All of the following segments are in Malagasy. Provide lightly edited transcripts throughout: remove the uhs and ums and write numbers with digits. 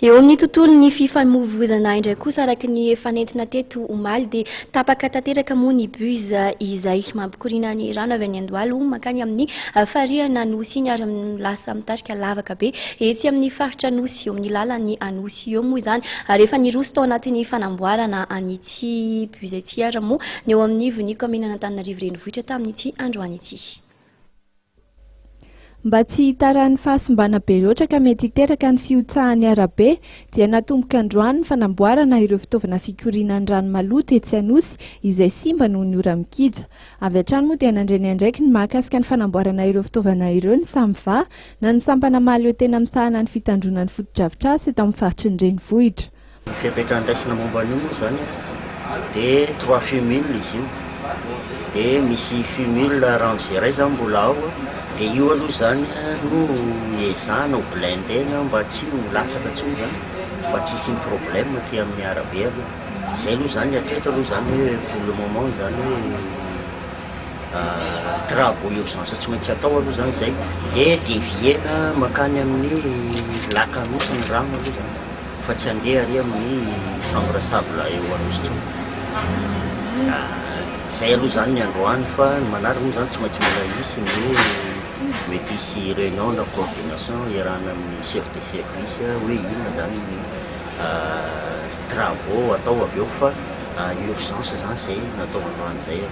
Eo amin'ny tontolo ny fifamoivoizana indray kosa araky ny efa nentina teto omaly dia tapaka tanteraka moa ny bus izay mampikoriana ny rano avy any Andohalo mankany amin'ny farihana Anosy iny ary lasa mitarika lavaka be etsy amin'ny faritra Anosy eo amin'ny lalan'ny Anosy eo moa izany ary efa niroso tao anatin'ny fanamboarana an'ity bus ity ary moa ny eo amin'ny voninko aminana Antananarivo renivohitra tamin'ity androany ity. Mba tsy hitaran'ny fahasimbana be loatra ka mety hiteraka ny fiotsahan'ny arabe dia natomboka androany ny fanamboarana ireo fitaovana fikoriana ny rano maloto etsy Anosy izay simba noho ny ora mikija. Avy hatrany moa dia nandreny andraiky ny mahakasika ny fanamboarana ireo fitaovana ireo ny Samva na ny sampana maly eo tena misahana ny fitandrona ny foto-drafitr'asa eto amin'ny faritry ny renivohitra. Fipetrahandraisina momba an'io moa zany dia 3 fumule izy io dia misy fumule rangé zany mbola ao dia io aloha zany no ezahana ho blindena mba tsy ho latsaka intsony zany mba tsy hisy problème aty amin'ny arabe aloha zay aloha zany atreto aloha zany hoe pour le moment zany hoe travaux urgence tsy maintsy atao aloha zany zay dia deviena mankany amin'ny laka Anosy ny rano aloha zany fa tsy handeha ary amin'ny chambre sable eo Anosy intsony. Zay aloha zany ny androany fa ny manaraka moa zany tsy maintsy mbola hisy ny mety hisy réunion na coordination iarahana amin'ny chef de service hoe inona zany travaux atao avy eo fa urgence zany zay natao androany zay.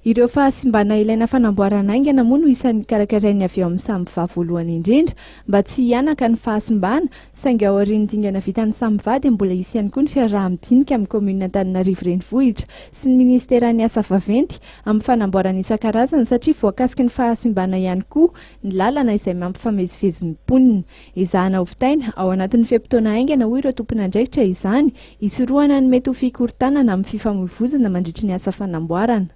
Ireo fahasimbana ilaina fanamboarana aingana moa no isan'ny karakarainy avy eo amin'ny Samva voalohany indrindra mba tsy hianaka ny fahasimbana saingy ao aorian'ny dingana vitan'ny Samva dia mbola hisy ihany koa ny fiaraha-midinika amin'ny commune Antananarivo renivohitra sy ny ministeran'ny asa vaventy amin'ny fanamboarana isan-karazany satria voakasiky ny fahasimbana ihany koa ny lalana izay mampifamezivezy ny mponina. Ezahana hovitaina ao anatin'ny fiam-potoana aingana hoy ireo tompon'andraikitra izany hisorohana ny mety ho fikorontanana amin'ny fifamoivoizana mandritra ny asa fanamboarana.